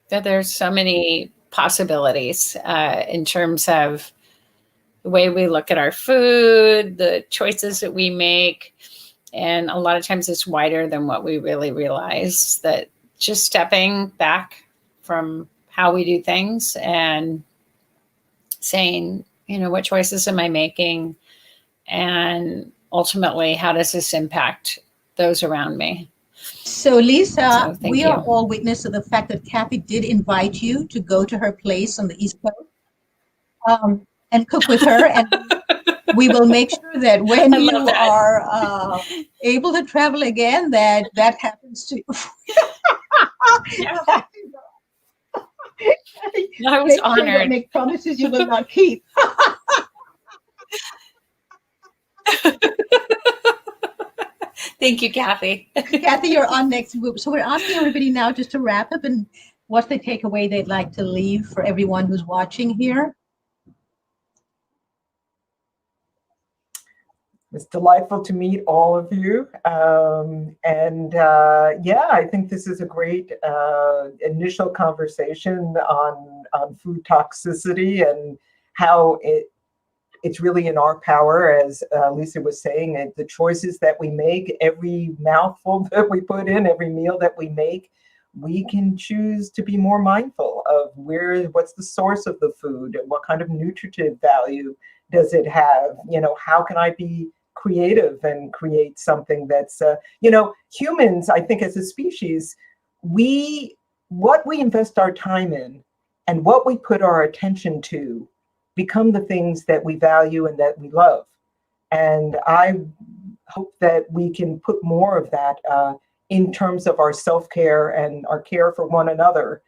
there's so many possibilities in terms of the way we look at our food, the choices that we make. And a lot of times it's wider than what we really realize, that just stepping back from how we do things and saying, what choices am I making? And ultimately, how does this impact those around me? So Lisa, So we you. are all witness to the fact that Kathy did invite you to go to her place on the East Coast and cook with her. And We will make sure that when I love you that. are able to travel again, that happens to you. Yeah. Kathy, I was make sure you don't honored. make promises you will not keep. Thank you, Kathy. Kathy, you're on next. So we're asking everybody now just to wrap up and what's the takeaway they'd like to leave for everyone who's watching here. It's delightful to meet all of you. Yeah, I think this is a great initial conversation on food toxicity and how it's really in our power, as Lisa was saying, the choices that we make, every mouthful that we put in, every meal that we make, we can choose to be more mindful of what's the source of the food, and what kind of nutritive value does it have? How can I be creative and create something that's, humans, I think as a species, what we invest our time in and what we put our attention to become the things that we value and that we love. And I hope that we can put more of that in terms of our self-care and our care for one another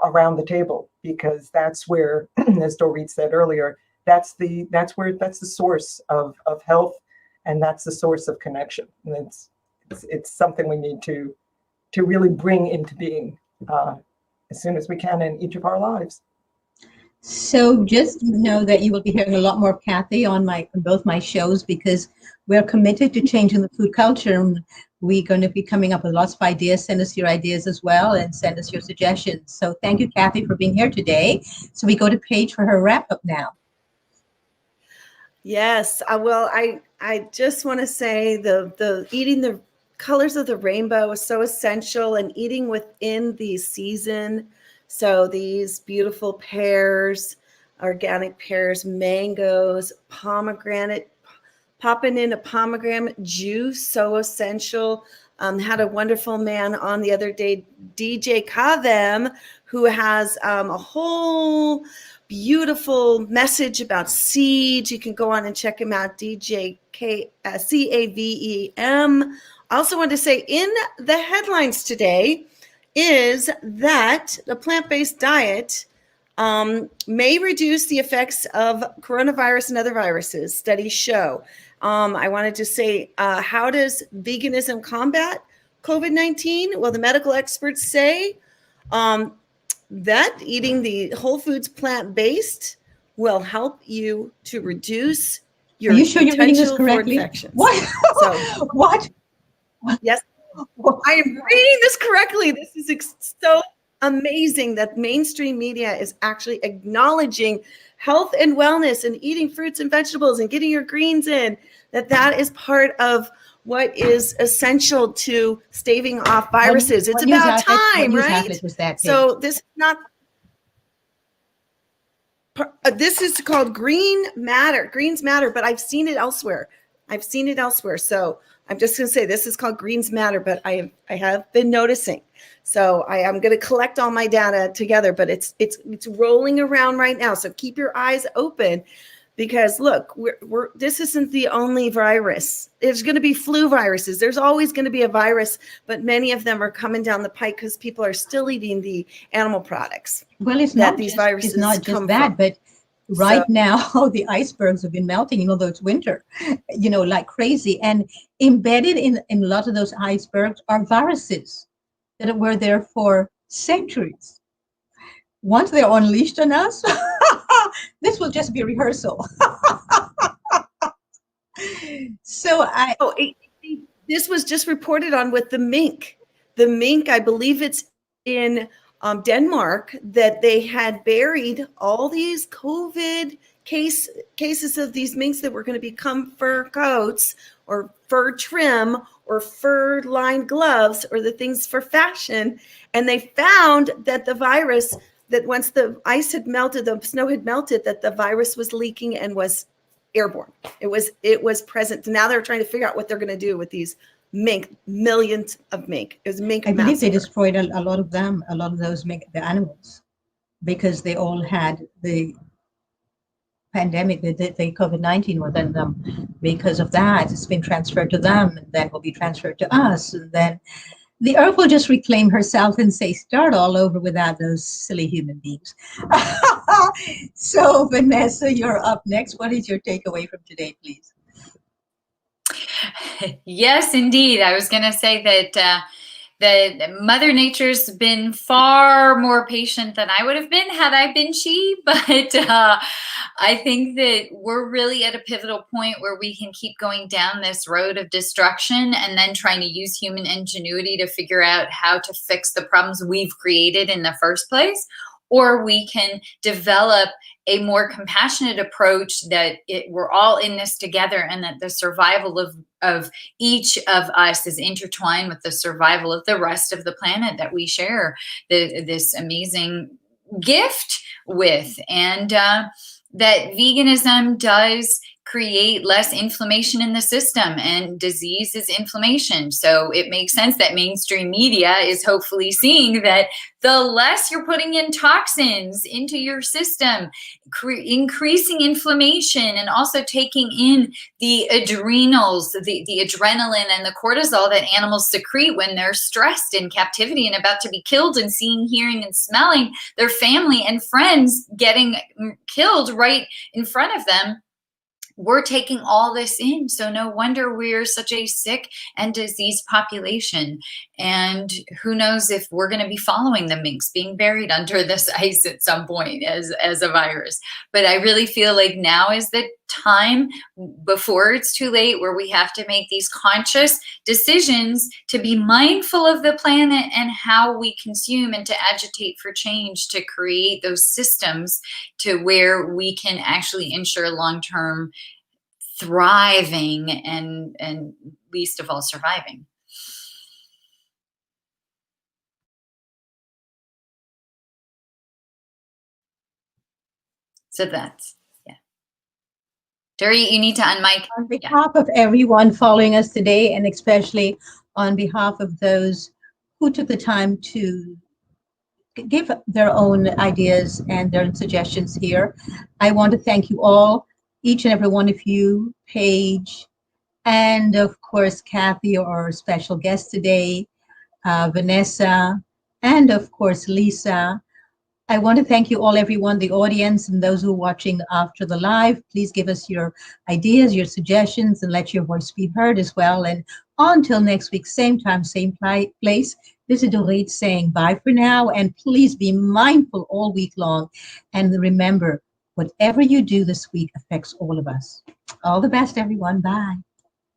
around the table, because that's where, as Dorit said earlier, that's the source of health, and that's the source of connection. And it's something we need to really bring into being as soon as we can in each of our lives. So just know that you will be hearing a lot more of Kathy on both my shows, because we're committed to changing the food culture. And we're going to be coming up with lots of ideas. Send us your ideas as well, and send us your suggestions. So thank you, Kathy, for being here today. So we go to Paige for her wrap up now. Yes, I just want to say the eating the colors of the rainbow is so essential, and eating within the season. So these beautiful pears, organic pears, mangoes, pomegranate, popping in a pomegranate juice, so essential. Had a wonderful man on the other day, DJ Kavem, who has a whole beautiful message about seeds. You can go on and check him out, DJ Cavem. I also wanted to say in the headlines today is that the plant-based diet may reduce the effects of coronavirus and other viruses, studies show. I wanted to say, how does veganism combat COVID-19? Well, the medical experts say that eating the whole foods plant-based will help you to reduce your Are you sure you're reading this potential for correctly? infections. What? So, What? yes, I am reading this correctly. This is so amazing that mainstream media is actually acknowledging health and wellness and eating fruits and vegetables and getting your greens in, that is part of what is essential to staving off viruses. It's about time, right? Was that, so this is not, this is called Greens Matter, but I've seen it elsewhere. So I'm just going to say this is called Greens Matter, but I have been noticing. So I am going to collect all my data together, but it's rolling around right now. So keep your eyes open, because look, this isn't the only virus. There's going to be flu viruses. There's always going to be a virus, but many of them are coming down the pike because people are still eating the animal products. Well, it's that not these just, viruses it's not just come that, from. but right now the icebergs have been melting, though it's winter, like crazy. And embedded in a lot of those icebergs are viruses that were there for centuries. Once they're unleashed on us, this will just be a rehearsal. This was just reported on with the mink. The mink, I believe it's in Denmark, that they had buried all these COVID cases of these minks that were going to become fur coats or fur trim or fur lined gloves or the things for fashion. And they found that the virus, that once the ice had melted, the snow had melted, that the virus was leaking and was airborne. It was present. Now they're trying to figure out what they're going to do with these mink, millions of mink. It was mink I believe they massacre. destroyed a lot of them, a lot of those mink, the animals, because they all had the pandemic, the COVID-19 within them. Because of that, it's been transferred to them, and then will be transferred to us. And then the earth will just reclaim herself and say, start all over without those silly human beings. So, Vanessa, you're up next. What is your takeaway from today, please? Yes, indeed. I was going to say that Mother Nature's been far more patient than I would have been had I been she. But I think that we're really at a pivotal point where we can keep going down this road of destruction and then trying to use human ingenuity to figure out how to fix the problems we've created in the first place. Or we can develop a more compassionate approach that we're all in this together, and that the survival of each of us is intertwined with the survival of the rest of the planet that we share this amazing gift with. And that veganism does create less inflammation in the system, and disease is inflammation. So it makes sense that mainstream media is hopefully seeing that the less you're putting in toxins into your system, increasing inflammation, and also taking in the adrenals, the adrenaline and the cortisol that animals secrete when they're stressed in captivity and about to be killed, and seeing, hearing, and smelling their family and friends getting killed right in front of them. We're taking all this in. So no wonder we're such a sick and diseased population. And who knows if we're going to be following the minks being buried under this ice at some point as a virus. But I really feel like now is the time, before it's too late, where we have to make these conscious decisions to be mindful of the planet and how we consume, and to agitate for change, to create those systems to where we can actually ensure long-term thriving and least of all surviving. So that's, yeah. Dory, you need to unmic. On behalf of everyone following us today, and especially on behalf of those who took the time to give their own ideas and their suggestions here, I want to thank you all, each and every one of you, Paige, and of course, Kathy, our special guest today, Vanessa, and of course, Lisa. I want to thank you all, everyone, the audience, and those who are watching after the live. Please give us your ideas, your suggestions, and let your voice be heard as well. And until next week, same time, same place, this is Dorit saying bye for now. And please be mindful all week long. And remember, whatever you do this week affects all of us. All the best, everyone. Bye.